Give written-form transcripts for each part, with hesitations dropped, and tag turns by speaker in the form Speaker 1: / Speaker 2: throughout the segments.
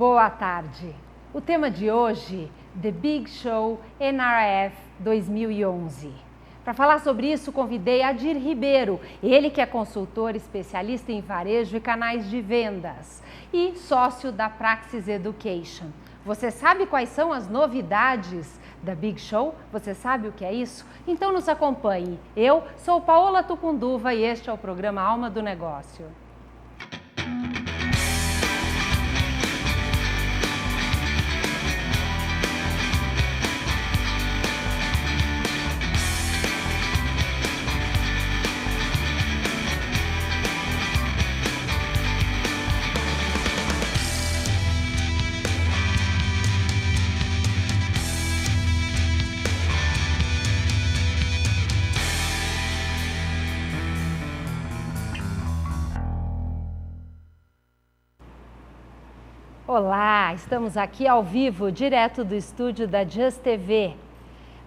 Speaker 1: Boa tarde. O tema de hoje, The Big Show NRF 2011. Para falar sobre isso, convidei Adir Ribeiro, ele que é consultor especialista em varejo e canais de vendas e sócio da Praxis Education. Você sabe quais são as novidades da Big Show? Você sabe o que é isso? Então nos acompanhe. Eu sou Paola Tucunduva e este é o programa Alma do Negócio. Olá, estamos aqui ao vivo, direto do estúdio da Just TV.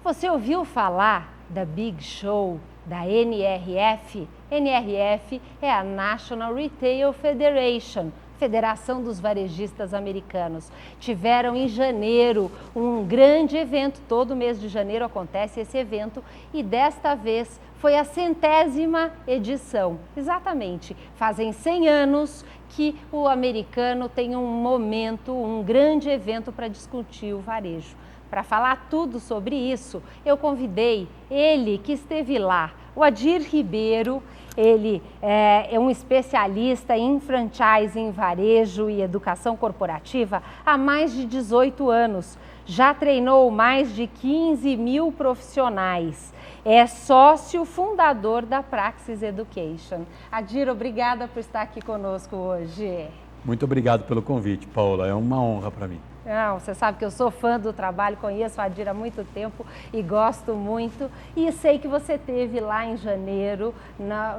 Speaker 1: Você ouviu falar da Big Show, da NRF? NRF é a National Retail Federation, Federação dos Varejistas Americanos. Tiveram em janeiro um grande evento, todo mês de janeiro acontece esse evento e desta vez foi a 100ª edição. Exatamente, fazem 100 anos que o americano tem um momento, um grande evento para discutir o varejo. Para falar tudo sobre isso, eu convidei ele que esteve lá, o Adir Ribeiro. Ele é um especialista em franchising, varejo e educação corporativa há mais de 18 anos. Já treinou mais de 15 mil profissionais. É sócio fundador da Praxis Education. Adir, obrigada por estar aqui conosco hoje.
Speaker 2: Muito obrigado pelo convite, Paola. É uma honra para mim.
Speaker 1: Não, você sabe que eu sou fã do trabalho, conheço a Adir há muito tempo e gosto muito. E sei que você esteve lá em janeiro,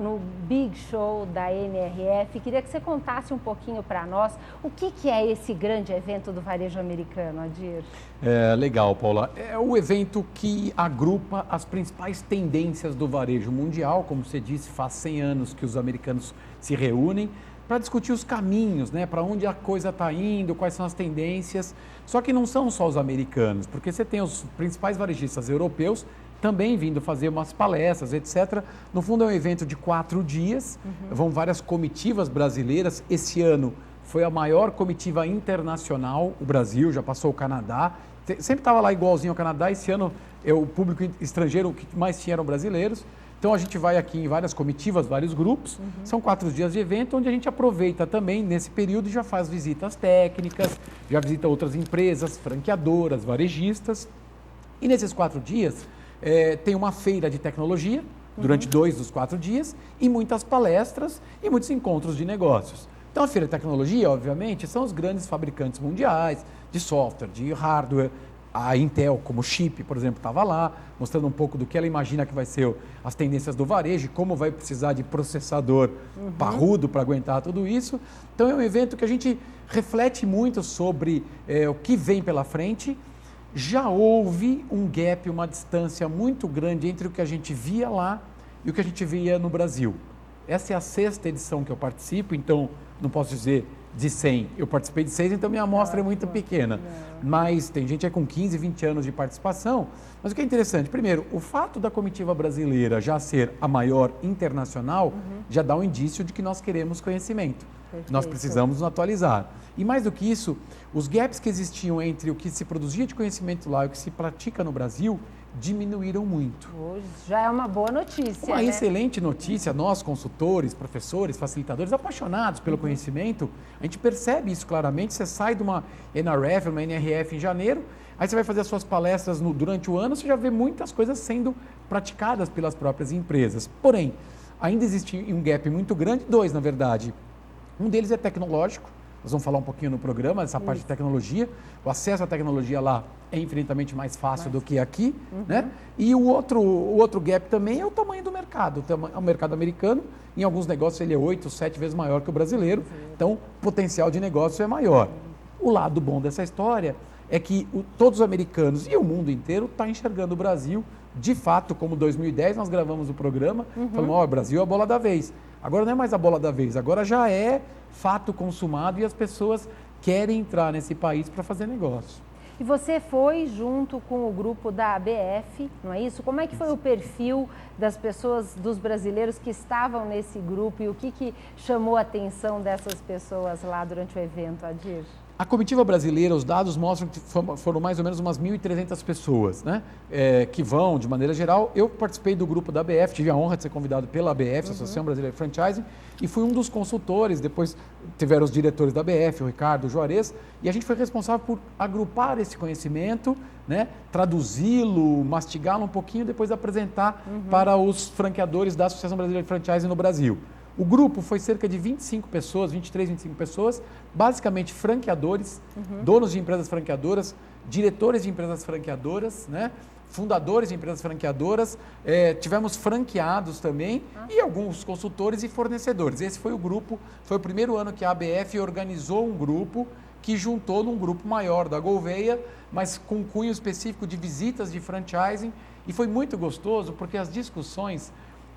Speaker 1: no Big Show da NRF. Queria que você contasse um pouquinho para nós o que é esse grande evento do varejo americano, Adir.
Speaker 2: Legal, Paula. É o evento que agrupa as principais tendências do varejo mundial. Como você disse, faz 100 anos que os americanos se reúnem para discutir os caminhos, né? Para onde a coisa está indo, quais são as tendências. Só que não são só os americanos, porque você tem os principais varejistas europeus também vindo fazer umas palestras, etc. No fundo é um evento de 4 dias, vão várias comitivas brasileiras. Esse ano foi a maior comitiva internacional, o Brasil, já passou o Canadá. Sempre estava lá igualzinho ao Canadá, esse ano o público estrangeiro, o que mais tinha eram brasileiros. Então a gente vai aqui em várias comitivas, vários grupos, são 4 dias de evento, onde a gente aproveita também nesse período e já faz visitas técnicas, já visita outras empresas, franqueadoras, varejistas. E nesses 4 dias tem uma feira de tecnologia, durante 2 dos 4 dias, e muitas palestras e muitos encontros de negócios. Então a feira de tecnologia, obviamente, são os grandes fabricantes mundiais de software, de hardware. A Intel, como chip, por exemplo, estava lá, mostrando um pouco do que ela imagina que vai ser as tendências do varejo, como vai precisar de processador parrudo para aguentar tudo isso. Então é um evento que a gente reflete muito sobre o que vem pela frente. Já houve um gap, uma distância muito grande entre o que a gente via lá e o que a gente via no Brasil. Essa é a 6ª edição que eu participo, então não posso dizer de 100, eu participei de 6, então minha amostra é muito pequena. Mas tem gente aí com 15, 20 anos de participação. Mas o que é interessante, primeiro, o fato da comitiva brasileira já ser a maior internacional, já dá um indício de que nós queremos conhecimento. Perfeito. Nós precisamos nos atualizar. E mais do que isso, os gaps que existiam entre o que se produzia de conhecimento lá e o que se pratica no Brasil, diminuíram muito.
Speaker 1: Hoje já é uma boa notícia.
Speaker 2: Uma excelente notícia. Nós, consultores, professores, facilitadores, apaixonados pelo conhecimento, a gente percebe isso claramente. Você sai de uma NRF, uma NRF em janeiro, aí você vai fazer as suas palestras durante o ano, você já vê muitas coisas sendo praticadas pelas próprias empresas. Porém, ainda existe um gap muito grande, 2 na verdade. Um deles é tecnológico. Nós vamos falar um pouquinho no programa, essa parte de tecnologia. O acesso à tecnologia lá é infinitamente mais fácil do que aqui, né? E o outro gap também é o tamanho do mercado. O mercado americano, em alguns negócios, ele é 8, 7 vezes maior que o brasileiro. Então, o potencial de negócio é maior. O lado bom dessa história é que todos os americanos e o mundo inteiro estão enxergando o Brasil, de fato, como 2010, nós gravamos o programa, falando, o Brasil é a bola da vez. Agora não é mais a bola da vez, agora já é fato consumado e as pessoas querem entrar nesse país para fazer negócio.
Speaker 1: E você foi junto com o grupo da ABF, não é isso? Como é que foi o perfil das pessoas, dos brasileiros que estavam nesse grupo e o que chamou a atenção dessas pessoas lá durante o evento, Adir?
Speaker 2: A comitiva brasileira, os dados mostram que foram mais ou menos umas 1.300 pessoas, né? Que vão, de maneira geral. Eu participei do grupo da ABF, tive a honra de ser convidado pela ABF, Associação Brasileira de Franchising, e fui um dos consultores. Depois tiveram os diretores da ABF, o Ricardo, o Juarez, e a gente foi responsável por agrupar esse conhecimento, né? Traduzi-lo, mastigá-lo um pouquinho, depois apresentar para os franqueadores da Associação Brasileira de Franchising no Brasil. O grupo foi cerca de 25 pessoas, 23, 25 pessoas, basicamente franqueadores, donos de empresas franqueadoras, diretores de empresas franqueadoras, né? Fundadores de empresas franqueadoras, tivemos franqueados também e alguns consultores e fornecedores. Esse foi o grupo, foi o primeiro ano que a ABF organizou um grupo que juntou num grupo maior da Gouveia, mas com cunho específico de visitas de franchising, e foi muito gostoso porque as discussões,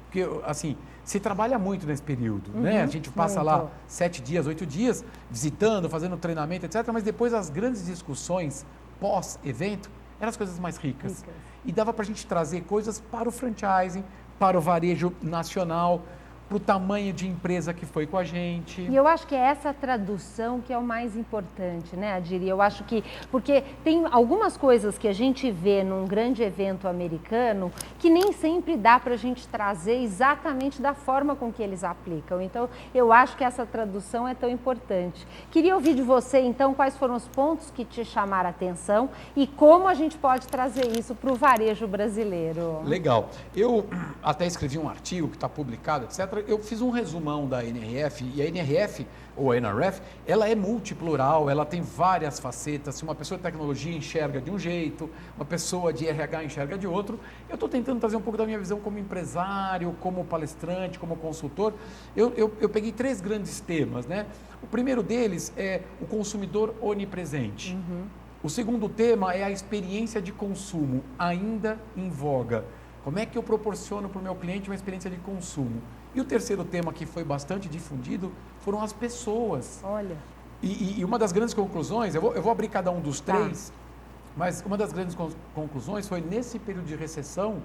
Speaker 2: porque, assim, se trabalha muito nesse período, né? A gente passa lá 7 dias, 8 dias, visitando, fazendo treinamento, etc. Mas depois as grandes discussões pós-evento eram as coisas mais ricas. E dava para a gente trazer coisas para o franchising, para o varejo nacional, para o tamanho de empresa que foi com a gente.
Speaker 1: E eu acho que é essa tradução que é o mais importante, né, Adir? Eu acho que, porque tem algumas coisas que a gente vê num grande evento americano que nem sempre dá para a gente trazer exatamente da forma com que eles aplicam. Então, eu acho que essa tradução é tão importante. Queria ouvir de você, então, quais foram os pontos que te chamaram a atenção e como a gente pode trazer isso para o varejo brasileiro.
Speaker 2: Legal. Eu até escrevi um artigo que está publicado, etc. Eu fiz um resumão da NRF, e a NRF, ou a NRF, ela é multiplural, ela tem várias facetas. Se uma pessoa de tecnologia enxerga de um jeito, uma pessoa de RH enxerga de outro. Eu estou tentando trazer um pouco da minha visão como empresário, como palestrante, como consultor. Eu peguei 3 grandes temas, né? O primeiro deles é o consumidor onipresente. O segundo tema é a experiência de consumo, ainda em voga. Como é que eu proporciono para o meu cliente uma experiência de consumo? E o terceiro tema que foi bastante difundido foram as pessoas.
Speaker 1: Olha.
Speaker 2: E uma das grandes conclusões, eu vou abrir cada um dos 3, mas uma das grandes conclusões foi, nesse período de recessão,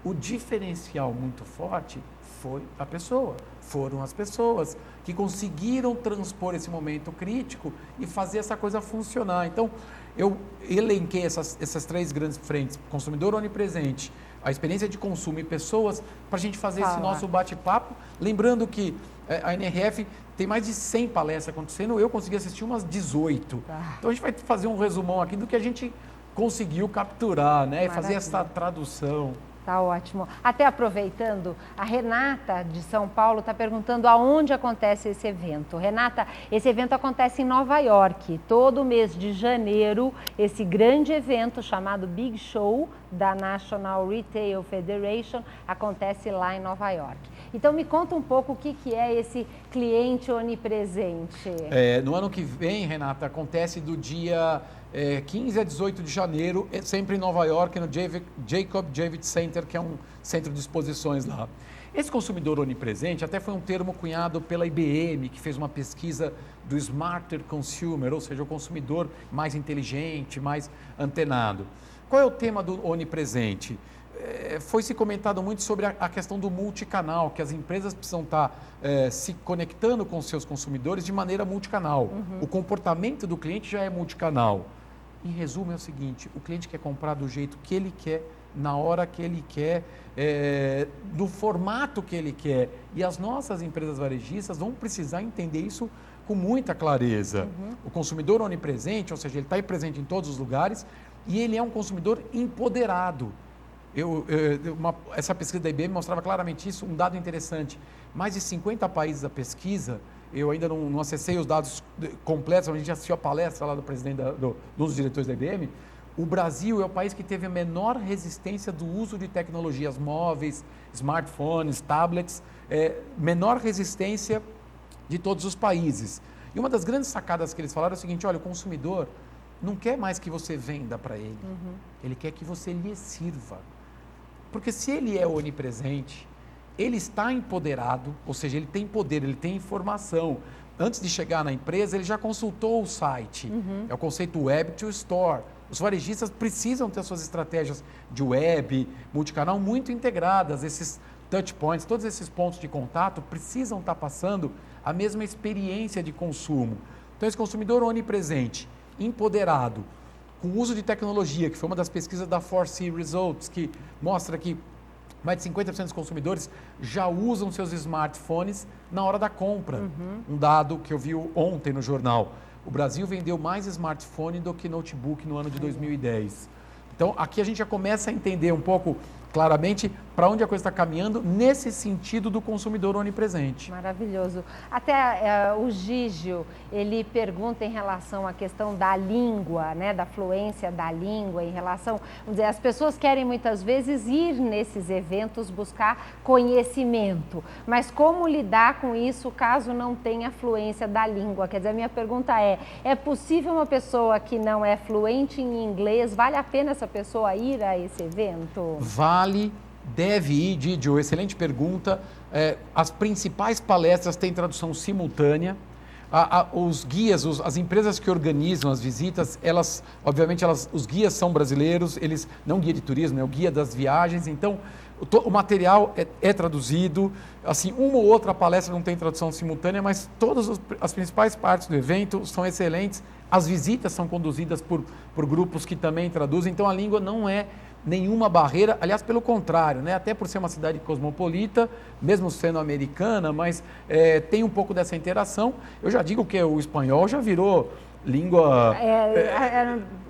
Speaker 2: o diferencial muito forte foi a pessoa. Foram as pessoas que conseguiram transpor esse momento crítico e fazer essa coisa funcionar. Então, eu elenquei essas 3 grandes frentes: consumidor onipresente, a experiência de consumo e pessoas, para a gente fazer esse nosso bate-papo. Lembrando que a NRF tem mais de 100 palestras acontecendo, eu consegui assistir umas 18. Então a gente vai fazer um resumão aqui do que a gente conseguiu capturar, né? E fazer essa tradução.
Speaker 1: Tá ótimo. Até aproveitando, a Renata de São Paulo está perguntando aonde acontece esse evento. Renata, esse evento acontece em Nova York. Todo mês de janeiro, esse grande evento chamado Big Show da National Retail Federation acontece lá em Nova York. Então me conta um pouco o que é esse cliente onipresente.
Speaker 2: No ano que vem, Renata, acontece do dia 15 a 18 de janeiro, sempre em Nova York, no Jacob Javits Center, que é um centro de exposições lá. Esse consumidor onipresente até foi um termo cunhado pela IBM, que fez uma pesquisa do Smarter Consumer, ou seja, o consumidor mais inteligente, mais antenado. Qual é o tema do onipresente? Foi se comentado muito sobre a questão do multicanal, que as empresas precisam estar se conectando com os seus consumidores de maneira multicanal. O comportamento do cliente já é multicanal. Em resumo, é o seguinte: o cliente quer comprar do jeito que ele quer, na hora que ele quer, do formato que ele quer. E as nossas empresas varejistas vão precisar entender isso com muita clareza. O consumidor onipresente, ou seja, ele está presente em todos os lugares e ele é um consumidor empoderado. Essa pesquisa da IBM mostrava claramente isso, um dado interessante. Mais de 50 países da pesquisa, eu ainda não acessei os dados completos, a gente já assistiu a palestra lá do presidente, dos diretores da IBM. O Brasil é o país que teve a menor resistência do uso de tecnologias móveis, smartphones, tablets, menor resistência de todos os países. E uma das grandes sacadas que eles falaram é o seguinte: olha, o consumidor não quer mais que você venda para ele, ele quer que você lhe sirva. Porque se ele é onipresente, ele está empoderado, ou seja, ele tem poder, ele tem informação antes de chegar na empresa, ele já consultou o site. É o conceito Web to Store. Os varejistas precisam ter suas estratégias de web, multicanal muito integradas. Esses touch points, todos esses pontos de contato precisam estar passando a mesma experiência de consumo. Então, esse consumidor onipresente, empoderado, com o uso de tecnologia, que foi uma das pesquisas da 4C Results, que mostra que mais de 50% dos consumidores já usam seus smartphones na hora da compra. Um dado que eu vi ontem no jornal. O Brasil vendeu mais smartphone do que notebook no ano de 2010. Então, aqui a gente já começa a entender um pouco claramente para onde a coisa está caminhando nesse sentido do consumidor onipresente.
Speaker 1: Maravilhoso. Até o Gígio, ele pergunta em relação à questão da língua, né, da fluência da língua, em relação, vamos dizer, as pessoas querem muitas vezes ir nesses eventos buscar conhecimento, mas como lidar com isso caso não tenha fluência da língua? Quer dizer, a minha pergunta é possível uma pessoa que não é fluente em inglês, vale a pena essa pessoa ir a esse evento?
Speaker 2: Vale, deve ir, Didio, excelente pergunta. As principais palestras têm tradução simultânea. Os guias, as empresas que organizam as visitas, obviamente, os guias são brasileiros, eles, não guia de turismo, é o guia das viagens, então o material é traduzido, assim, uma ou outra palestra não tem tradução simultânea, mas todas as principais partes do evento são excelentes, as visitas são conduzidas por grupos que também traduzem, então a língua não é nenhuma barreira, aliás, pelo contrário, né? Até por ser uma cidade cosmopolita, mesmo sendo americana, mas tem um pouco dessa interação. Eu já digo que o espanhol já virou língua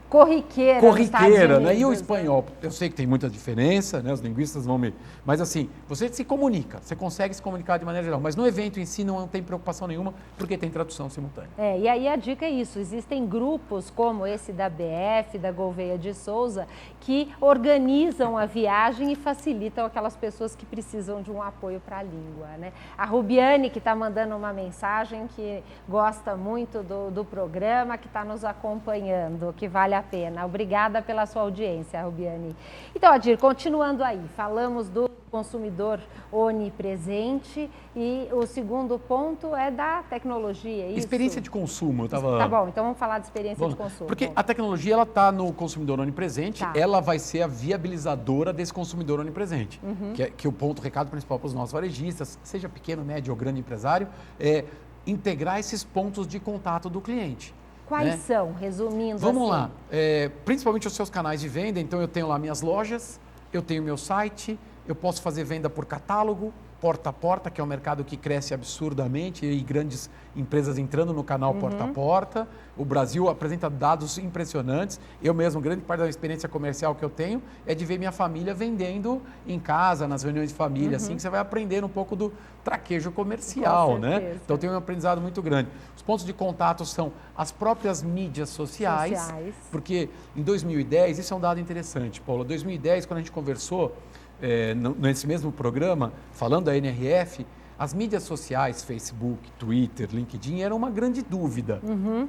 Speaker 2: corriqueira, né? E o espanhol, eu sei que tem muita diferença, né? Os linguistas vão me... Mas assim, você se comunica, você consegue se comunicar de maneira geral, mas no evento em si não tem preocupação nenhuma, porque tem tradução simultânea.
Speaker 1: E aí a dica é isso, existem grupos como esse da BF, da Gouveia de Souza, que organizam a viagem e facilitam aquelas pessoas que precisam de um apoio para a língua, né? A Rubiane, que está mandando uma mensagem, que gosta muito do programa, que está nos acompanhando, que vale a pena. Obrigada pela sua audiência, Rubiane. Então, Adir, continuando aí, falamos do consumidor onipresente e o segundo ponto é da tecnologia, isso?
Speaker 2: Experiência de consumo.
Speaker 1: Tá bom, então vamos falar de experiência de consumo.
Speaker 2: Porque a tecnologia está no consumidor onipresente, ela vai ser a viabilizadora desse consumidor onipresente, que é o ponto, o recado principal para os nossos varejistas, seja pequeno, médio ou grande empresário, é integrar esses pontos de contato do cliente.
Speaker 1: Quais são, resumindo
Speaker 2: Vamos
Speaker 1: assim?
Speaker 2: lá, principalmente os seus canais de venda, então eu tenho lá minhas lojas, eu tenho meu site, eu posso fazer venda por catálogo, porta a porta, que é um mercado que cresce absurdamente e grandes empresas entrando no canal porta a porta. O Brasil apresenta dados impressionantes. Eu mesmo, grande parte da experiência comercial que eu tenho é de ver minha família vendendo em casa, nas reuniões de família, assim que você vai aprendendo um pouco do traquejo comercial, né? Então tem um aprendizado muito grande. Os pontos de contato são as próprias mídias sociais. Porque em 2010, isso é um dado interessante, Paula, 2010, quando a gente conversou, nesse mesmo programa, falando da NRF, as mídias sociais, Facebook, Twitter, LinkedIn, eram uma grande dúvida.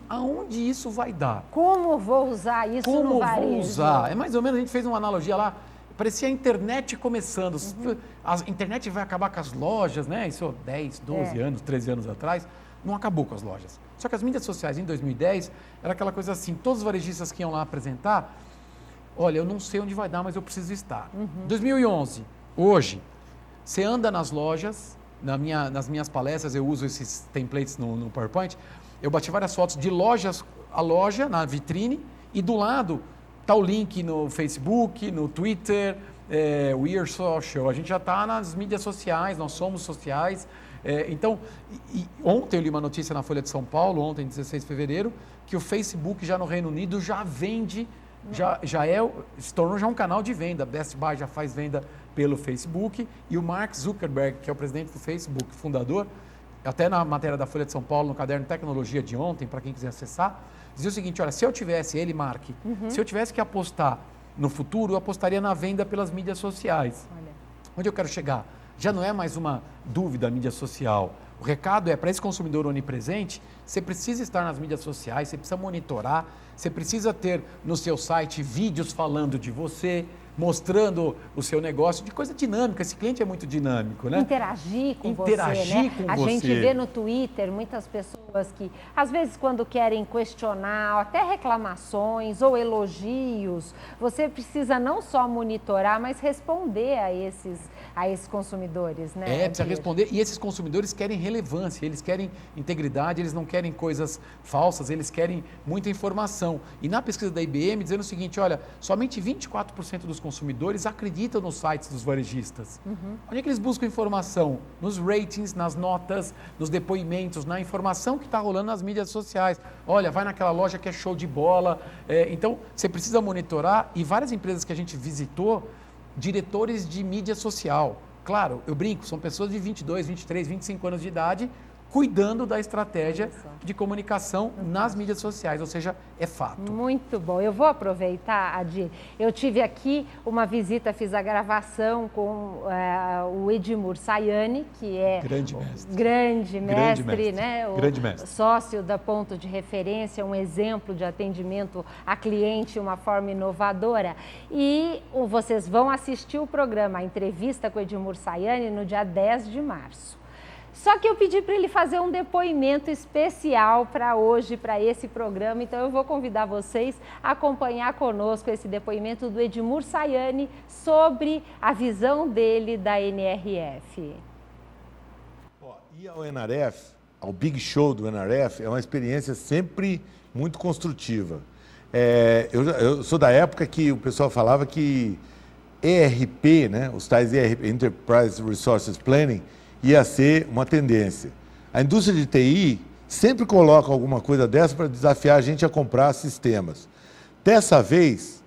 Speaker 2: Aonde isso vai dar?
Speaker 1: Como vou usar isso no varejo?
Speaker 2: Como vou usar? É mais ou menos, a gente fez uma analogia lá, parecia a internet começando. A internet vai acabar com as lojas, né? Isso 10, 12 anos, 13 anos atrás, não acabou com as lojas. Só que as mídias sociais em 2010, era aquela coisa assim, todos os varejistas que iam lá apresentar, olha, eu não sei onde vai dar, mas eu preciso estar. 2011, hoje, você anda nas lojas, nas minhas palestras eu uso esses templates no PowerPoint, eu bati várias fotos de a loja na vitrine e do lado está o link no Facebook, no Twitter, We Are Social, a gente já está nas mídias sociais, nós somos sociais. Então, ontem eu li uma notícia na Folha de São Paulo, ontem, 16 de fevereiro, que o Facebook já no Reino Unido já vende, se tornou já um canal de venda. Best Buy já faz venda pelo Facebook e o Mark Zuckerberg, que é o presidente do Facebook, fundador, até na matéria da Folha de São Paulo, no caderno Tecnologia de ontem, para quem quiser acessar, dizia o seguinte, olha, se eu tivesse, ele, Mark, se eu tivesse que apostar no futuro, eu apostaria na venda pelas mídias sociais. Onde eu quero chegar? Já não é mais uma dúvida a mídia social. O recado é, para esse consumidor onipresente, você precisa estar nas mídias sociais, você precisa monitorar, você precisa ter no seu site vídeos falando de você, mostrando o seu negócio de coisa dinâmica. Esse cliente é muito dinâmico, né?
Speaker 1: Interagir com você, né? A gente vê no Twitter muitas pessoas que, às vezes, quando querem questionar, até reclamações ou elogios, você precisa não só monitorar, mas responder a esses consumidores, né?
Speaker 2: Precisa responder. E esses consumidores querem relevância, eles querem integridade, eles não querem coisas falsas, eles querem muita informação. E na pesquisa da IBM, dizendo o seguinte, olha, somente 24% dos consumidores acreditam nos sites dos varejistas. Onde é que eles buscam informação? Nos ratings, nas notas, nos depoimentos, na informação que está rolando nas mídias sociais. Olha, vai naquela loja que é show de bola. Então, você precisa monitorar, e várias empresas que a gente visitou, diretores de mídia social. Claro, eu brinco, são pessoas de 22, 23, 25 anos de idade, cuidando da estratégia de comunicação nas mídias sociais, ou seja, é fato.
Speaker 1: Muito bom. Eu vou aproveitar, Adir, eu tive aqui uma visita, fiz a gravação com o Edmur Sayani, que é grande mestre, né?
Speaker 2: Grande mestre.
Speaker 1: Sócio da Ponto de Referência, um exemplo de atendimento a cliente, uma forma inovadora. E vocês vão assistir o programa, a entrevista com o Edmur Sayani, no dia 10 de março. Só que eu pedi para ele fazer um depoimento especial para hoje, para esse programa. Então, eu vou convidar vocês a acompanhar conosco esse depoimento do Edmur Sayani sobre a visão dele da NRF.
Speaker 3: Ir ao NRF, ao Big Show do NRF, é uma experiência sempre muito construtiva. Eu sou da época que o pessoal falava que ERP, né, os tais ERP, Enterprise Resources Planning, ia ser uma tendência. A indústria de TI sempre coloca alguma coisa dessa para desafiar a gente a comprar sistemas. Dessa vez,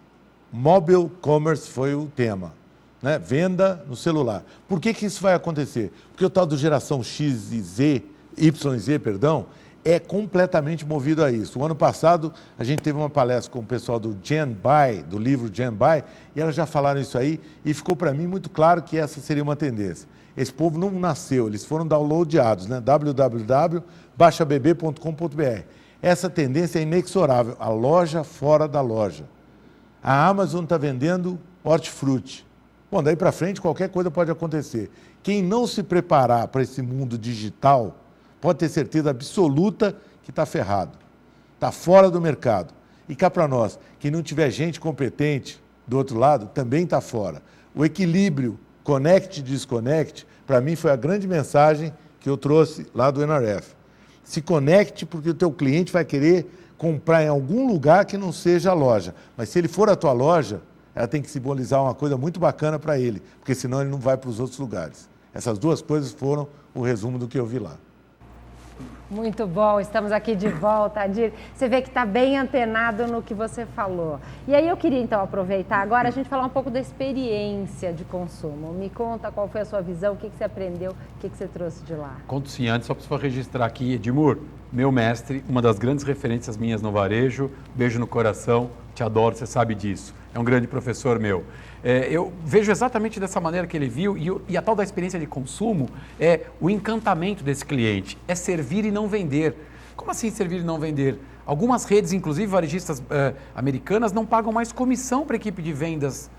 Speaker 3: Mobile Commerce foi o tema, né? Venda no celular. Por que isso vai acontecer? Porque o tal do geração X e Z, YZ, perdão, é completamente movido a isso. O ano passado, a gente teve uma palestra com o pessoal do Gen Buy, do livro Gen Buy, e elas já falaram isso aí, e ficou para mim muito claro que essa seria uma tendência. Esse povo não nasceu, eles foram downloadados, né? www.baixabb.com.br. Essa tendência é inexorável, a loja fora da loja. A Amazon está vendendo hortifruti. Bom, daí para frente qualquer coisa pode acontecer. Quem não se preparar para esse mundo digital pode ter certeza absoluta que está ferrado, está fora do mercado. E cá para nós, quem não tiver gente competente do outro lado, também está fora. O equilíbrio Connect e Disconnect, para mim foi a grande mensagem que eu trouxe lá do NRF. Se conecte porque o teu cliente vai querer comprar em algum lugar que não seja a loja. Mas se ele for a tua loja, ela tem que simbolizar uma coisa muito bacana para ele, porque senão ele não vai para os outros lugares. Essas duas coisas foram o resumo do que eu vi lá.
Speaker 1: Muito bom, estamos aqui de volta, Adir. Você vê que está bem antenado no que você falou. E aí eu queria então aproveitar agora a gente falar um pouco da experiência de consumo. Me conta qual foi a sua visão, o que você aprendeu, o que você trouxe de lá.
Speaker 2: Conto sim, antes só preciso registrar aqui, Edmur, meu mestre, uma das grandes referências minhas no varejo, beijo no coração, te adoro, você sabe disso. É um grande professor meu. Eu vejo exatamente dessa maneira que ele viu e a tal da experiência de consumo é o encantamento desse cliente, é servir e não vender. Como assim servir e não vender? Algumas redes, inclusive varejistas americanas, não pagam mais comissão para a equipe de vendas.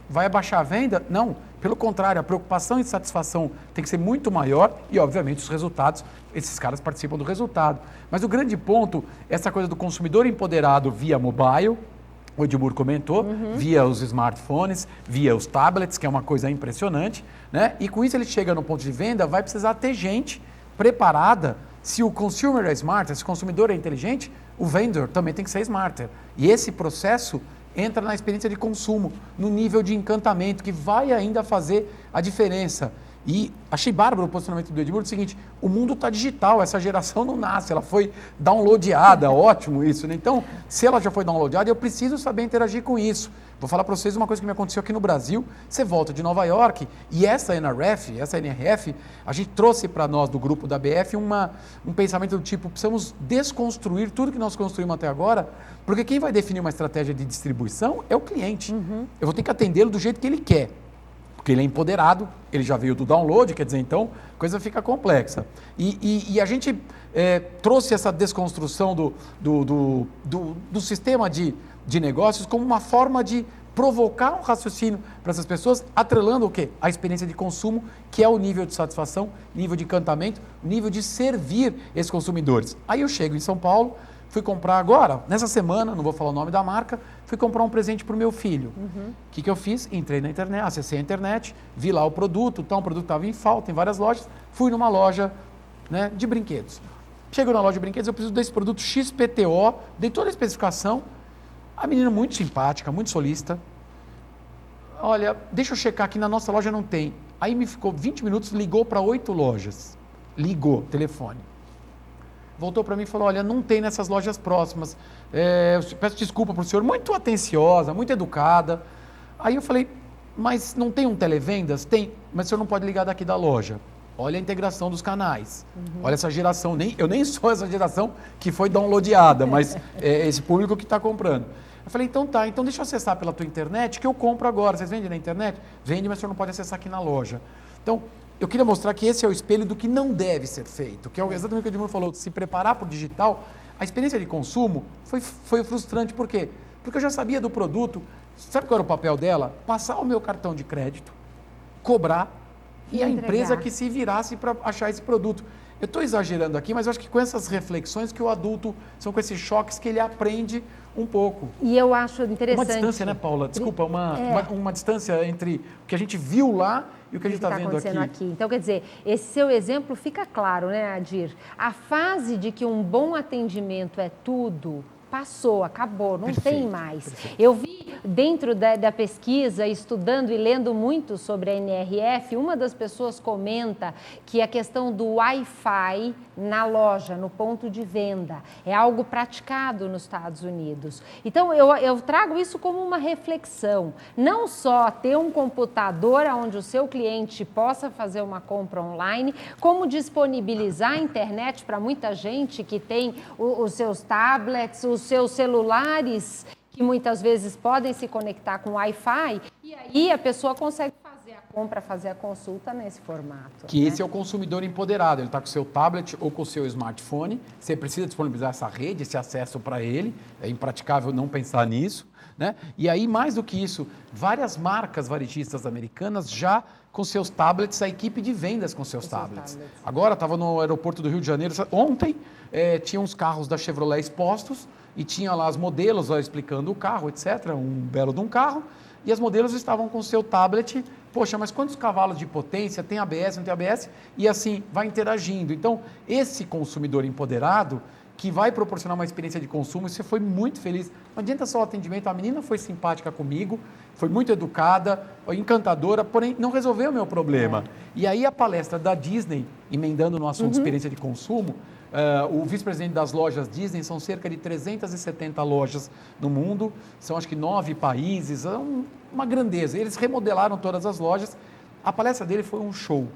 Speaker 2: Vai abaixar a venda? Não, pelo contrário, a preocupação e satisfação tem que ser muito maior e, obviamente, os resultados, esses caras participam do resultado. Mas o grande ponto é essa coisa do consumidor empoderado via mobile, o Edmur comentou, via os smartphones, via os tablets, que é uma coisa impressionante, né? E com isso ele chega no ponto de venda, vai precisar ter gente preparada. Se o consumer é smarter, se o consumidor é inteligente, o vendor também tem que ser smarter. E esse processo entra na experiência de consumo, no nível de encantamento, que vai ainda fazer a diferença. E achei bárbaro o posicionamento do Edmur, o seguinte, o mundo está digital, essa geração não nasce, ela foi downloadada, ótimo isso, né? Então, se ela já foi downloadada, eu preciso saber interagir com isso. Vou falar para vocês uma coisa que me aconteceu aqui no Brasil, você volta de Nova York e essa NRF, a gente trouxe para nós do grupo da BF um pensamento do tipo, precisamos desconstruir tudo que nós construímos até agora, porque quem vai definir uma estratégia de distribuição é o cliente. Eu vou ter que atendê-lo do jeito que ele quer. Porque ele é empoderado, ele já veio do download, quer dizer, então, a coisa fica complexa. E a gente trouxe essa desconstrução do sistema de negócios como uma forma de provocar um raciocínio para essas pessoas, atrelando o quê? A experiência de consumo, que é o nível de satisfação, nível de encantamento, nível de servir esses consumidores. Aí eu chego em São Paulo, fui comprar agora, nessa semana, não vou falar o nome da marca, fui comprar um presente para o meu filho. O que eu fiz? Entrei na internet, acessei a internet, vi lá o produto, um produto estava em falta em várias lojas, fui numa loja, né, de brinquedos. Chego na loja de brinquedos, eu preciso desse produto XPTO, dei toda a especificação. A menina muito simpática, muito solícita. Olha, deixa eu checar aqui, na nossa loja não tem. Aí me ficou 20 minutos, ligou para 8 lojas. Ligou, telefone. Voltou para mim e falou, olha, não tem nessas lojas próximas. Eu peço desculpa para o senhor, muito atenciosa, muito educada. Aí eu falei, mas não tem um televendas? Tem, mas o senhor não pode ligar daqui da loja. Olha a integração dos canais. Olha essa geração, eu nem sou essa geração que foi downloadada, mas é esse público que está comprando. Eu falei, então tá, então deixa eu acessar pela tua internet que eu compro agora. Vocês vendem na internet? Vende, mas o senhor não pode acessar aqui na loja. Então, eu queria mostrar que esse é o espelho do que não deve ser feito, que é exatamente o que o Edmundo falou, se preparar para o digital. A experiência de consumo foi frustrante, por quê? Porque eu já sabia do produto, sabe qual era o papel dela? Passar o meu cartão de crédito, cobrar, e a empresa que se virasse para achar esse produto. Eu estou exagerando aqui, mas eu acho que com essas reflexões que o adulto, são com esses choques que ele aprende um pouco.
Speaker 1: E eu acho interessante...
Speaker 2: Uma distância, né, Paula? Desculpa, uma distância entre o que a gente viu lá e o que a gente está vendo aqui.
Speaker 1: Então, quer dizer, esse seu exemplo fica claro, né, Adir? A fase de que um bom atendimento é tudo... Passou, acabou, não tem mais. Perfeito. Eu vi dentro da pesquisa, estudando e lendo muito sobre a NRF, uma das pessoas comenta que a questão do Wi-Fi na loja, no ponto de venda, é algo praticado nos Estados Unidos. Então, eu trago isso como uma reflexão. Não só ter um computador onde o seu cliente possa fazer uma compra online, como disponibilizar a internet para muita gente que tem os seus tablets, os seus celulares, que muitas vezes podem se conectar com Wi-Fi, e aí a pessoa consegue fazer a compra, fazer a consulta nesse formato.
Speaker 2: Que esse é o consumidor empoderado, ele está com o seu tablet ou com o seu smartphone, você precisa disponibilizar essa rede, esse acesso para ele, é impraticável não pensar nisso, né? E aí, mais do que isso, várias marcas varejistas americanas já com seus tablets, a equipe de vendas com seus tablets. Agora, estava no aeroporto do Rio de Janeiro, ontem, tinha uns carros da Chevrolet expostos, e tinha lá as modelos lá, explicando o carro, etc., um belo de um carro, e as modelos estavam com o seu tablet, poxa, mas quantos cavalos de potência, tem ABS, não tem ABS, e assim, vai interagindo. Então, esse consumidor empoderado, que vai proporcionar uma experiência de consumo, você foi muito feliz. Não adianta só o atendimento, a menina foi simpática comigo, foi muito educada, encantadora, porém não resolveu o meu problema. E aí a palestra da Disney, emendando no assunto de experiência de consumo, o vice-presidente das lojas Disney, são cerca de 370 lojas no mundo, são acho que 9 países, uma grandeza. Eles remodelaram todas as lojas. A palestra dele foi um show,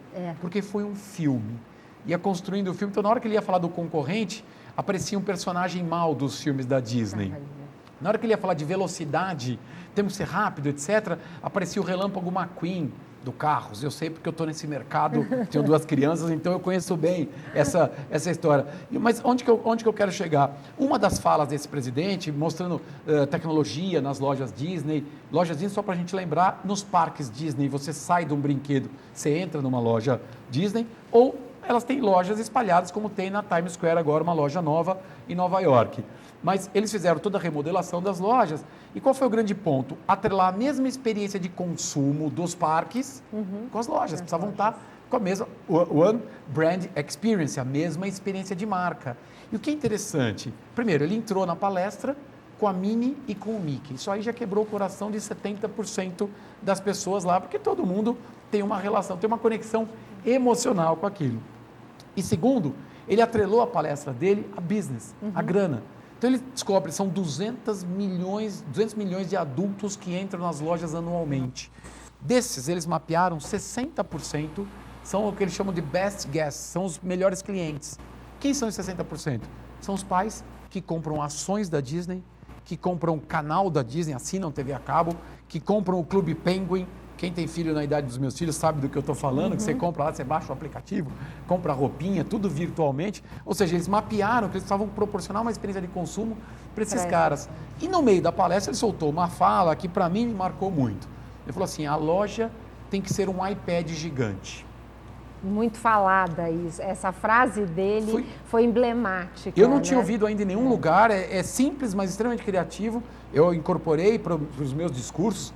Speaker 2: porque foi um filme. Ia construindo o filme, então na hora que ele ia falar do concorrente, aparecia um personagem mal dos filmes da Disney. Na hora que ele ia falar de velocidade, temos que ser rápido, etc., aparecia o Relâmpago McQueen do Carros. Eu sei porque eu estou nesse mercado, tenho 2 crianças, então eu conheço bem essa história. Mas onde que eu quero chegar? Uma das falas desse presidente, mostrando tecnologia nas lojas Disney, só para a gente lembrar, nos parques Disney, você sai de um brinquedo, você entra numa loja Disney, ou elas têm lojas espalhadas, como tem na Times Square agora, uma loja nova em Nova York. Mas eles fizeram toda a remodelação das lojas. E qual foi o grande ponto? Atrelar a mesma experiência de consumo dos parques com as lojas. Precisavam estar com a mesma One Brand Experience, a mesma experiência de marca. E o que é interessante? Primeiro, ele entrou na palestra com a Minnie e com o Mickey. Isso aí já quebrou o coração de 70% das pessoas lá, porque todo mundo tem uma relação, tem uma conexão emocional com aquilo. E segundo, ele atrelou a palestra dele a business, a grana. Então ele descobre, são 200 milhões de adultos que entram nas lojas anualmente. Desses, eles mapearam 60%, são o que eles chamam de best guests, são os melhores clientes. Quem são os 60%? São os pais que compram ações da Disney, que compram o canal da Disney, assinam TV a cabo, que compram o Clube Penguin, Quem tem filho na idade dos meus filhos sabe do que eu estou falando, que você compra lá, você baixa o aplicativo, compra roupinha, tudo virtualmente. Ou seja, eles mapearam que eles precisavam proporcionar uma experiência de consumo para esses caras. E no meio da palestra ele soltou uma fala que para mim me marcou muito. Ele falou assim, a loja tem que ser um iPad gigante.
Speaker 1: Muito falada isso. Essa frase dele foi emblemática.
Speaker 2: Eu não tinha ouvido ainda em nenhum lugar, é simples, mas extremamente criativo. Eu incorporei para os meus discursos,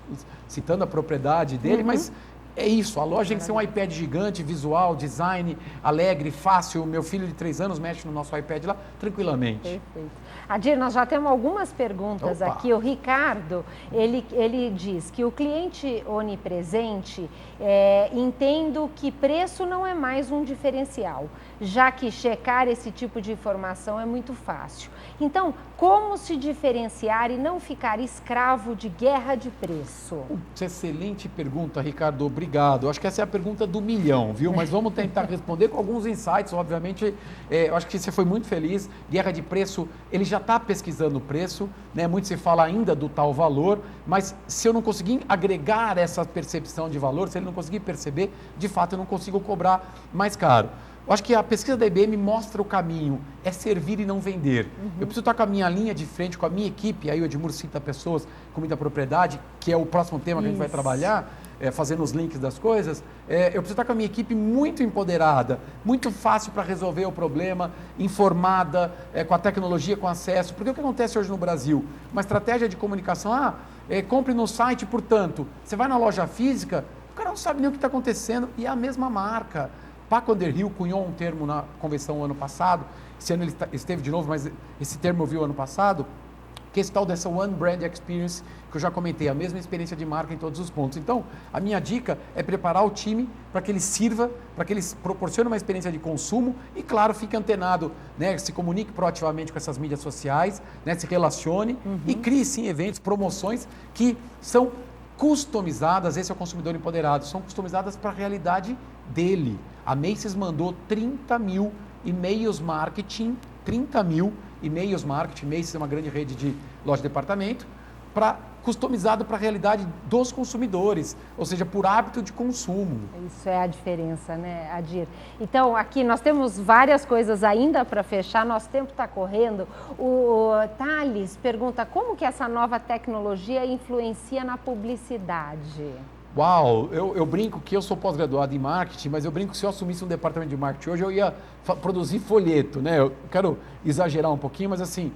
Speaker 2: citando a propriedade dele, mas é isso, a loja tem que ser um iPad gigante, visual, design, alegre, fácil. Meu filho de 3 anos mexe no nosso iPad lá tranquilamente.
Speaker 1: Perfeito. Adir, nós já temos algumas perguntas aqui. O Ricardo, ele diz que o cliente onipresente, entendo que preço não é mais um diferencial, já que checar esse tipo de informação é muito fácil. Então, como se diferenciar e não ficar escravo de guerra de preço?
Speaker 2: Excelente pergunta, Ricardo. Obrigado. Acho que essa é a pergunta do milhão, viu? Mas vamos tentar responder com alguns insights. Obviamente, eu acho que você foi muito feliz. Guerra de preço, ele já está pesquisando o preço, né? Muito se fala ainda do tal valor, mas se eu não conseguir agregar essa percepção de valor, se ele não conseguir perceber, de fato eu não consigo cobrar mais caro. Eu acho que a pesquisa da IBM mostra o caminho, é servir e não vender. Eu preciso estar com a minha linha de frente, com a minha equipe, aí o Edmur cita pessoas com muita propriedade, que é o próximo tema que a gente vai trabalhar, fazendo os links das coisas. Eu preciso estar com a minha equipe muito empoderada, muito fácil para resolver o problema, informada, com a tecnologia, com acesso. Porque o que acontece hoje no Brasil? Uma estratégia de comunicação, compre no site, portanto, você vai na loja física, o cara não sabe nem o que está acontecendo e é a mesma marca. Paco Underhill cunhou um termo na convenção ano passado, esse ano ele esteve de novo, mas esse termo eu vi o ano passado, que é esse tal dessa One Brand Experience, que eu já comentei, a mesma experiência de marca em todos os pontos. Então, a minha dica é preparar o time para que ele sirva, para que ele proporcione uma experiência de consumo e, claro, fique antenado, né, se comunique proativamente com essas mídias sociais, né, se relacione e crie, sim, eventos, promoções que são customizadas, esse é o consumidor empoderado, são customizadas para a realidade dele. A Macy's mandou 30 mil e-mails marketing, Macy's é uma grande rede de loja de departamento, customizado para a realidade dos consumidores, ou seja, por hábito de consumo.
Speaker 1: Isso é a diferença, né, Adir? Então, aqui nós temos várias coisas ainda para fechar, nosso tempo está correndo. O Thales pergunta como que essa nova tecnologia influencia na publicidade?
Speaker 2: Uau, eu brinco que eu sou pós-graduado em marketing, mas eu brinco que se eu assumisse um departamento de marketing hoje, eu ia produzir folheto, né? Eu quero exagerar um pouquinho, mas assim,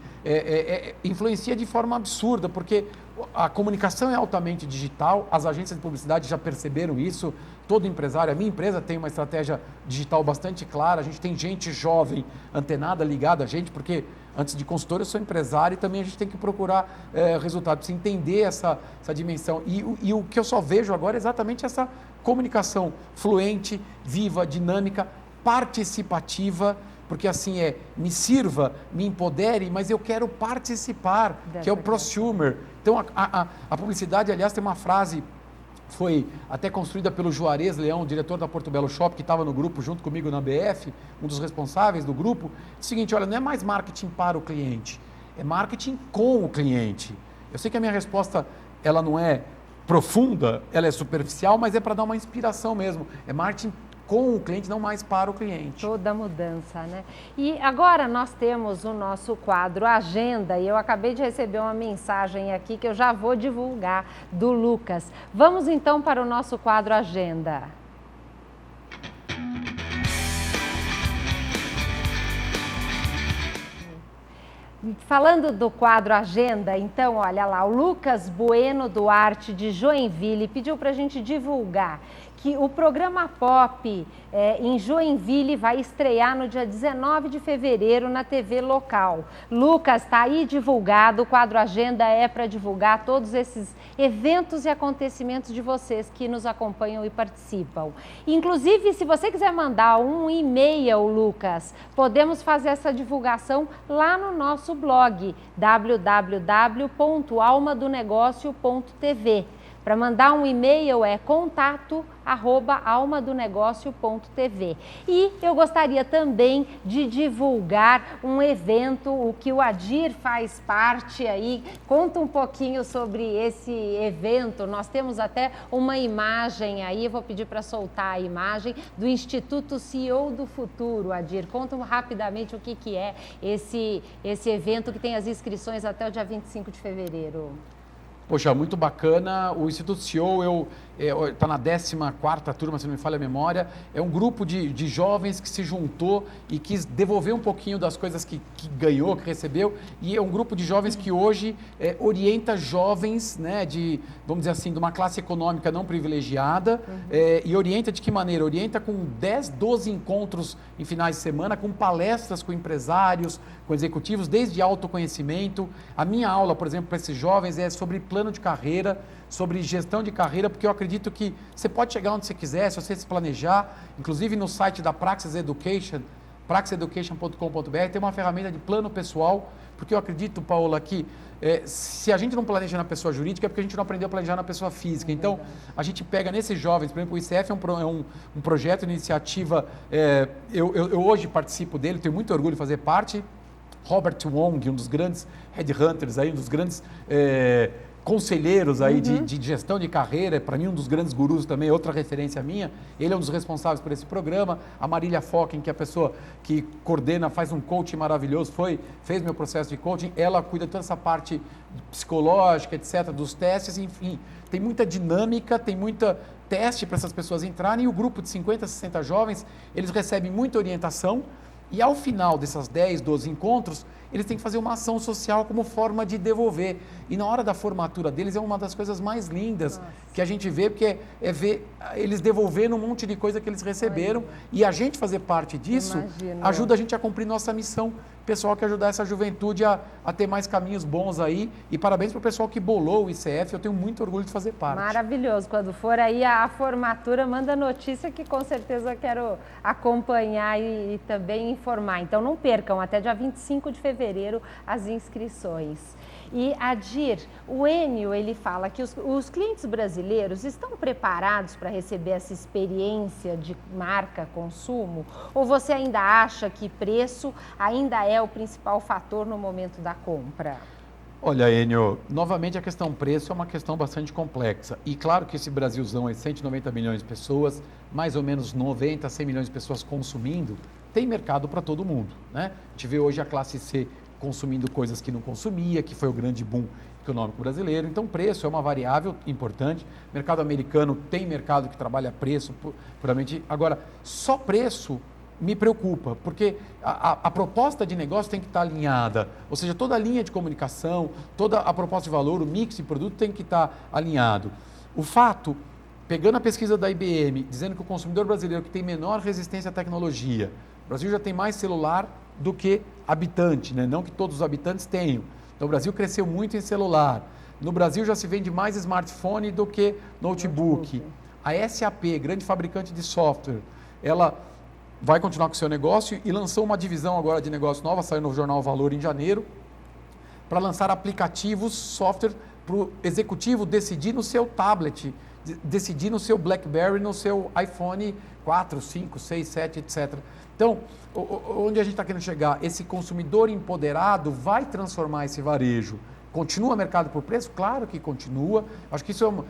Speaker 2: influencia de forma absurda, porque a comunicação é altamente digital, as agências de publicidade já perceberam isso, todo empresário, a minha empresa tem uma estratégia digital bastante clara, a gente tem gente jovem, antenada, ligada a gente, porque antes de consultor eu sou empresário e também a gente tem que procurar resultado, precisa entender essa dimensão. E o que eu só vejo agora é exatamente essa comunicação fluente, viva, dinâmica, participativa, porque assim me sirva, me empodere, mas eu quero participar, que é o prosumer. Então a publicidade, aliás, tem uma frase, foi até construída pelo Juarez Leão, diretor da Porto Belo Shop, que estava no grupo junto comigo na BF, um dos responsáveis do grupo. É o seguinte, olha, não é mais marketing para o cliente, é marketing com o cliente. Eu sei que a minha resposta, ela não é profunda, ela é superficial, mas é para dar uma inspiração mesmo. É marketing com o cliente, não mais para o cliente.
Speaker 1: Toda mudança, né? E agora nós temos o nosso quadro Agenda, e eu acabei de receber uma mensagem aqui que eu já vou divulgar, do Lucas. Vamos então para o nosso quadro Agenda. Falando do quadro Agenda, então, olha lá, o Lucas Bueno Duarte, de Joinville, pediu para a gente divulgar que o programa Pop em Joinville vai estrear no dia 19 de fevereiro na TV local. Lucas, está aí divulgado, o quadro Agenda é para divulgar todos esses eventos e acontecimentos de vocês que nos acompanham e participam. Inclusive, se você quiser mandar um e-mail, Lucas, podemos fazer essa divulgação lá no nosso blog, www.almadonegócio.tv. Para mandar um e-mail é contato@almadonegócio.tv. E eu gostaria também de divulgar um evento, o que o Adir faz parte aí. Conta um pouquinho sobre esse evento. Nós temos até uma imagem aí, vou pedir para soltar a imagem do Instituto CEO do Futuro. Adir, conta rapidamente o que é esse evento que tem as inscrições até o dia 25 de fevereiro.
Speaker 2: Poxa, muito bacana. O Instituto CEO está na 14ª turma, se não me falha a memória. É um grupo de jovens que se juntou e quis devolver um pouquinho das coisas que ganhou, que recebeu. E é um grupo de jovens que hoje orienta jovens, né, vamos dizer assim, de uma classe econômica não privilegiada. E orienta de que maneira? Orienta com 10, 12 encontros em finais de semana, com palestras com empresários, com executivos, desde autoconhecimento. A minha aula, por exemplo, para esses jovens é sobre plano de carreira, sobre gestão de carreira, porque eu acredito que você pode chegar onde você quiser, se você se planejar. Inclusive no site da Praxis Education, praxiseducation.com.br, tem uma ferramenta de plano pessoal, porque eu acredito, Paola, que se a gente não planeja na pessoa jurídica é porque a gente não aprendeu a planejar na pessoa física. Então, a gente pega nesses jovens, por exemplo, o ICF é um projeto, iniciativa, eu hoje participo dele, tenho muito orgulho de fazer parte. Robert Wong, um dos grandes headhunters, aí, um dos grandes conselheiros aí de gestão de carreira, para mim um dos grandes gurus também, outra referência minha, ele é um dos responsáveis por esse programa. A Marília Focken, que é a pessoa que coordena, faz um coaching maravilhoso, fez meu processo de coaching, ela cuida de toda essa parte psicológica, etc., dos testes, enfim, tem muita dinâmica, tem muita teste para essas pessoas entrarem, e o grupo de 50, 60 jovens, eles recebem muita orientação, e ao final dessas 10, 12 encontros, eles têm que fazer uma ação social como forma de devolver. E na hora da formatura deles é uma das coisas mais lindas que a gente vê, porque é ver eles devolvendo um monte de coisa que eles receberam. E a gente fazer parte disso ajuda a gente a cumprir nossa missão pessoal, que é ajudar essa juventude a ter mais caminhos bons aí. E parabéns para o pessoal que bolou o ICF, eu tenho muito orgulho de fazer parte.
Speaker 1: Maravilhoso. Quando for aí a formatura, manda notícia que com certeza eu quero acompanhar e também informar. Então não percam, até dia 25 de fevereiro as inscrições. E Adir, o Enio, ele fala que os clientes brasileiros estão preparados para receber essa experiência de marca consumo? Ou você ainda acha que preço ainda é o principal fator no momento da compra?
Speaker 2: Olha, Enio, novamente a questão preço é uma questão bastante complexa. E claro que esse Brasilzão é 190 milhões de pessoas, mais ou menos 90, 100 milhões de pessoas consumindo, tem mercado para todo mundo, né? A gente vê hoje a classe C consumindo coisas que não consumia, que foi o grande boom econômico brasileiro. Então, preço é uma variável importante. O mercado americano tem mercado que trabalha preço puramente. Agora, só preço me preocupa, porque a proposta de negócio tem que estar alinhada. Ou seja, toda a linha de comunicação, toda a proposta de valor, o mix de produto tem que estar alinhado. O fato, pegando a pesquisa da IBM, dizendo que o consumidor brasileiro que tem menor resistência à tecnologia, o Brasil já tem mais celular do que habitante, né? Não que todos os habitantes tenham. Então o Brasil cresceu muito em celular. No Brasil já se vende mais smartphone do que notebook. A SAP, grande fabricante de software, ela vai continuar com o seu negócio e lançou uma divisão agora de negócio nova, saiu no jornal Valor em janeiro, para lançar aplicativos, software, para o executivo decidir no seu tablet, decidir no seu BlackBerry, no seu iPhone 4, 5, 6, 7, etc. Então, onde a gente está querendo chegar? Esse consumidor empoderado vai transformar esse varejo. Continua mercado por preço? Claro que continua. Acho que isso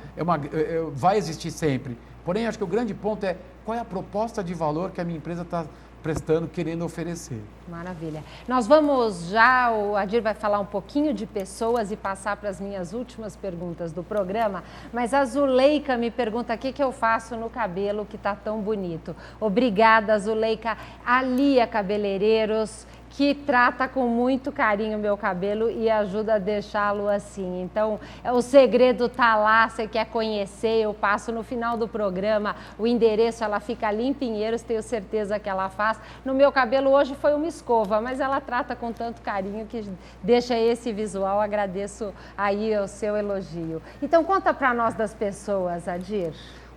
Speaker 2: vai existir sempre. Porém, acho que o grande ponto é qual é a proposta de valor que a minha empresa está prestando, querendo oferecer.
Speaker 1: Maravilha. Nós vamos já, o Adir vai falar um pouquinho de pessoas e passar para as minhas últimas perguntas do programa, mas a Zuleika me pergunta o que eu faço no cabelo que está tão bonito. Obrigada, Zuleika. A Lia Cabeleireiros, que trata com muito carinho o meu cabelo e ajuda a deixá-lo assim. Então, o segredo tá lá, você quer conhecer, eu passo no final do programa, o endereço, ela fica ali em Pinheiros, tenho certeza que ela faz. No meu cabelo hoje foi uma escova, mas ela trata com tanto carinho que deixa esse visual, agradeço aí o seu elogio. Então, conta para nós das pessoas, Adir.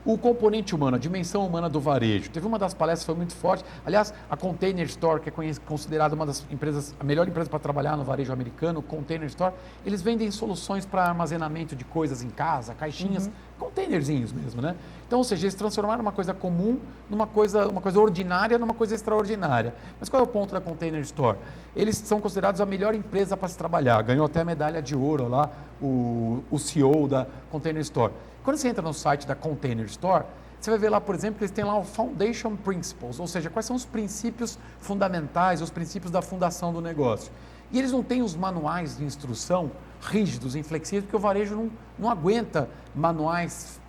Speaker 2: O componente humano, a dimensão humana do varejo. Teve uma das palestras que foi muito forte. Aliás, a Container Store, que é considerada uma das empresas, a melhor empresa para trabalhar no varejo americano, o Container Store, eles vendem soluções para armazenamento de coisas em casa, caixinhas, containerzinhos mesmo, né? Então, ou seja, eles transformaram uma coisa comum uma coisa ordinária numa coisa extraordinária. Mas qual é o ponto da Container Store? Eles são considerados a melhor empresa para se trabalhar. Ganhou até a medalha de ouro lá, o CEO da Container Store. Quando você entra no site da Container Store, você vai ver lá, por exemplo, que eles têm lá o Foundation Principles, ou seja, quais são os princípios fundamentais, os princípios da fundação do negócio. E eles não têm os manuais de instrução rígidos, inflexíveis, porque o varejo não aguenta manuais,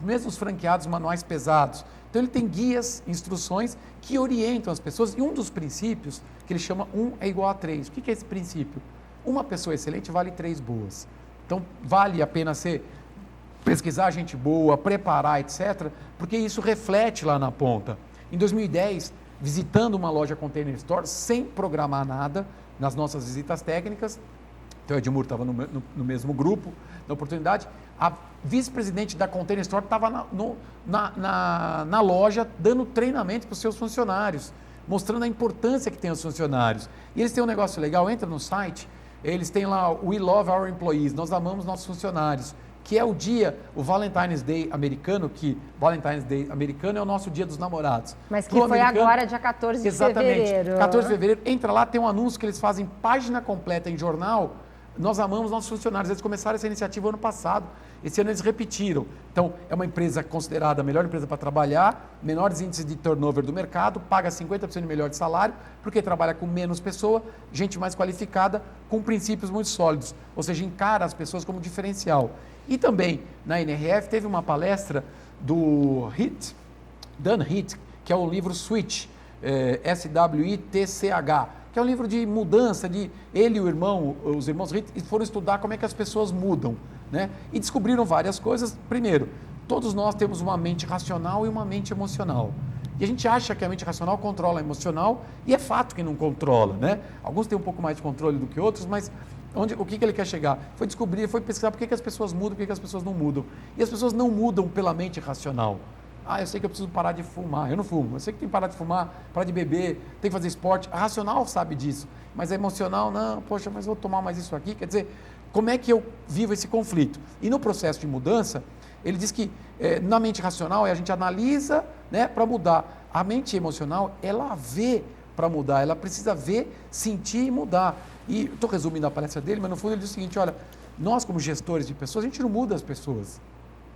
Speaker 2: mesmo os franqueados, manuais pesados. Então ele tem guias, instruções que orientam as pessoas, e um dos princípios, que ele chama 1 é igual a 3. O que é esse princípio? Uma pessoa excelente vale 3 boas. Então vale a pena pesquisar gente boa, preparar, etc., porque isso reflete lá na ponta. Em 2010, visitando uma loja Container Store, sem programar nada, nas nossas visitas técnicas, então o Edmur estava no mesmo grupo, na oportunidade, a vice-presidente da Container Store estava na loja dando treinamento para os seus funcionários, mostrando a importância que tem os funcionários. E eles têm um negócio legal, entra no site, eles têm lá, We Love Our Employees, nós amamos nossos funcionários, que é o dia, o Valentine's Day americano, que Valentine's Day americano é o nosso dia dos namorados.
Speaker 1: Mas que foi agora, dia 14 de fevereiro.
Speaker 2: Exatamente, 14 de fevereiro, entra lá, tem um anúncio que eles fazem página completa em jornal, nós amamos nossos funcionários, eles começaram essa iniciativa ano passado, esse ano eles repetiram. Então, é uma empresa considerada a melhor empresa para trabalhar, menores índices de turnover do mercado, paga 50% melhor de salário, porque trabalha com menos pessoa, gente mais qualificada, com princípios muito sólidos, ou seja, encara as pessoas como diferencial. E também, na NRF, teve uma palestra do Dan Heath, que é o livro Switch, SWITCH, que é um livro de mudança, ele e o irmão, os irmãos Heath, foram estudar como é que as pessoas mudam, né? E descobriram várias coisas. Primeiro, todos nós temos uma mente racional e uma mente emocional. E a gente acha que a mente racional controla a emocional, e é fato que não controla, né? Alguns têm um pouco mais de controle do que outros, mas o que ele quer chegar? Foi descobrir, foi pesquisar por que as pessoas mudam, por que as pessoas não mudam. E as pessoas não mudam pela mente racional. Eu sei que eu preciso parar de fumar. Eu não fumo. Eu sei que tem que parar de fumar, parar de beber, tem que fazer esporte. A racional sabe disso. Mas a emocional, não, poxa, mas vou tomar mais isso aqui. Quer dizer, como é que eu vivo esse conflito? E no processo de mudança, ele diz que na mente racional a gente analisa, né, para mudar. A mente emocional, ela vê para mudar. Ela precisa ver, sentir e mudar. E estou resumindo a palestra dele, mas no fundo ele diz o seguinte, olha, nós como gestores de pessoas, a gente não muda as pessoas.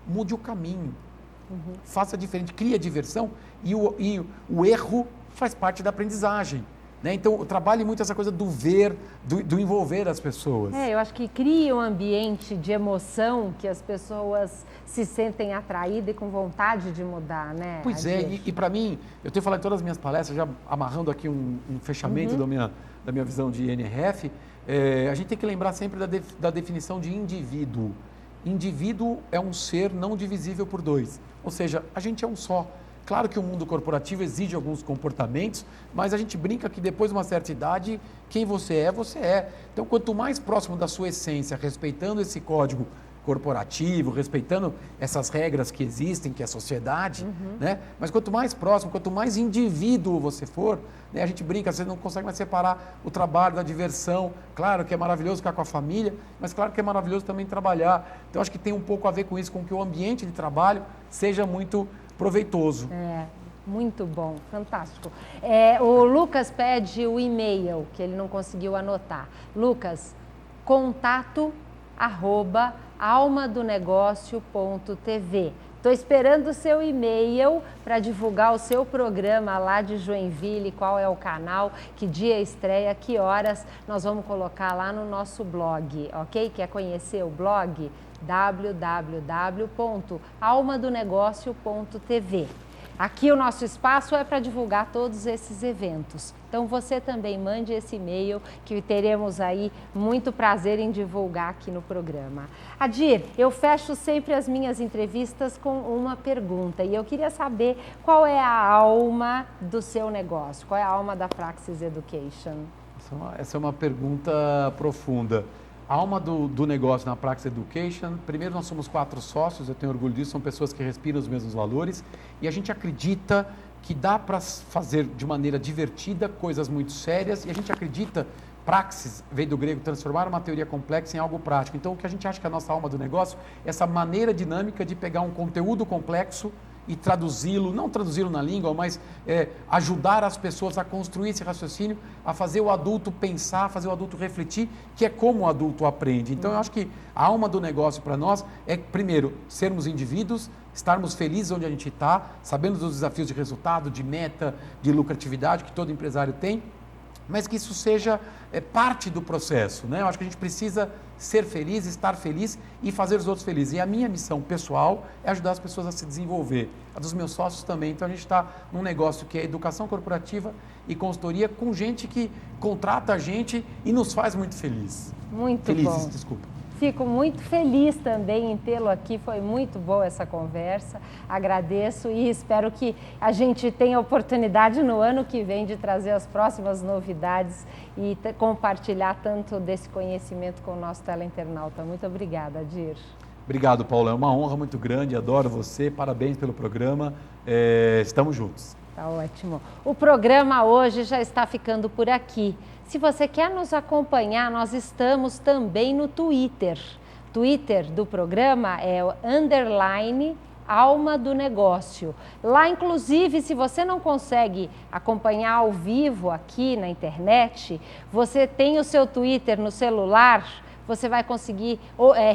Speaker 2: Mude o caminho. Faça diferente, cria diversão e o erro faz parte da aprendizagem. Né? Então, eu trabalho muito essa coisa do ver, do envolver as pessoas.
Speaker 1: Eu acho que cria um ambiente de emoção que as pessoas se sentem atraídas e com vontade de mudar, né?
Speaker 2: Pois e para mim, eu tenho falado em todas as minhas palestras, já amarrando aqui um fechamento da minha visão de NRF, a gente tem que lembrar sempre da definição de indivíduo. Indivíduo é um ser não divisível por 2, ou seja, a gente é um só. Claro que o mundo corporativo exige alguns comportamentos, mas a gente brinca que depois de uma certa idade, quem você é, você é. Então, quanto mais próximo da sua essência, respeitando esse código corporativo, respeitando essas regras que existem, que é a sociedade, né? Mas quanto mais próximo, quanto mais indivíduo você for, né? A gente brinca, você não consegue mais separar o trabalho da diversão. Claro que é maravilhoso ficar com a família, mas claro que é maravilhoso também trabalhar. Então, acho que tem um pouco a ver com isso, com que o ambiente de trabalho seja muito proveitoso.
Speaker 1: Muito bom, fantástico. O Lucas pede o e-mail, que ele não conseguiu anotar. Lucas, contato@almadonegócio.tv. Estou esperando o seu e-mail para divulgar o seu programa lá de Joinville, qual é o canal, que dia estreia, que horas. Nós vamos colocar lá no nosso blog, ok? Quer conhecer o blog? www.almadonegócio.tv. Aqui o nosso espaço é para divulgar todos esses eventos. Então você também mande esse e-mail que teremos aí muito prazer em divulgar aqui no programa. Adir, eu fecho sempre as minhas entrevistas com uma pergunta e eu queria saber qual é a alma do seu negócio, qual é a alma da Praxis Education?
Speaker 2: Essa é uma pergunta profunda. A alma do negócio na Praxis Education, primeiro nós somos 4 sócios, eu tenho orgulho disso, são pessoas que respiram os mesmos valores e a gente acredita que dá para fazer de maneira divertida coisas muito sérias e a gente acredita, praxis veio do grego, transformar uma teoria complexa em algo prático. Então o que a gente acha que é a nossa alma do negócio é essa maneira dinâmica de pegar um conteúdo complexo e traduzi-lo, não traduzi-lo na língua, mas ajudar as pessoas a construir esse raciocínio, a fazer o adulto pensar, fazer o adulto refletir, que é como o adulto aprende. Então eu acho que a alma do negócio para nós é, primeiro, sermos indivíduos, estarmos felizes onde a gente está, sabendo dos desafios de resultado, de meta, de lucratividade que todo empresário tem, mas que isso seja parte do processo, né? Eu acho que a gente precisa ser feliz, estar feliz e fazer os outros felizes. E a minha missão pessoal é ajudar as pessoas a se desenvolver, a dos meus sócios também. Então a gente está num negócio que é educação corporativa e consultoria com gente que contrata a gente e nos faz muito feliz.
Speaker 1: Muito
Speaker 2: felizes,
Speaker 1: bom.
Speaker 2: Desculpa.
Speaker 1: Fico muito feliz também em tê-lo aqui, foi muito boa essa conversa, agradeço e espero que a gente tenha oportunidade no ano que vem de trazer as próximas novidades e compartilhar tanto desse conhecimento com o nosso teleinternauta. Muito obrigada, Adir.
Speaker 2: Obrigado, Paulo, é uma honra muito grande, adoro você, parabéns pelo programa, estamos juntos.
Speaker 1: Tá ótimo. O programa hoje já está ficando por aqui. Se você quer nos acompanhar, nós estamos também no Twitter. Twitter do programa é o _alma do negócio. Lá, inclusive, se você não consegue acompanhar ao vivo aqui na internet, você tem o seu Twitter no celular, você vai conseguir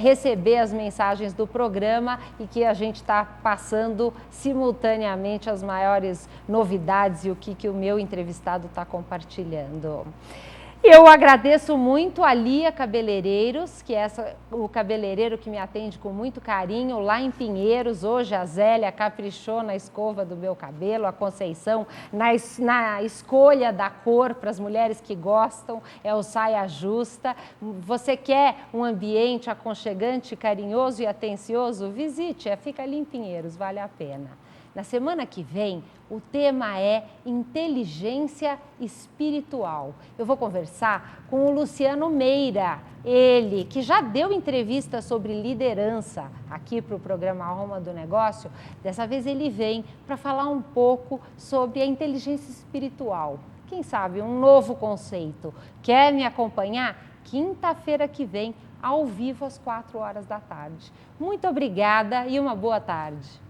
Speaker 1: receber as mensagens do programa e que a gente está passando simultaneamente as maiores novidades e o que o meu entrevistado está compartilhando. Eu agradeço muito a Lia Cabeleireiros, que é o cabeleireiro que me atende com muito carinho lá em Pinheiros. Hoje a Zélia caprichou na escova do meu cabelo, a Conceição na escolha da cor para as mulheres que gostam, é o saia justa. Você quer um ambiente aconchegante, carinhoso e atencioso? Visite, fica ali em Pinheiros, vale a pena. Na semana que vem, o tema é inteligência espiritual. Eu vou conversar com o Luciano Meira, ele que já deu entrevista sobre liderança aqui para o programa Alma do Negócio. Dessa vez ele vem para falar um pouco sobre a inteligência espiritual. Quem sabe um novo conceito. Quer me acompanhar? Quinta-feira que vem, ao vivo às 4 horas da tarde. Muito obrigada e uma boa tarde.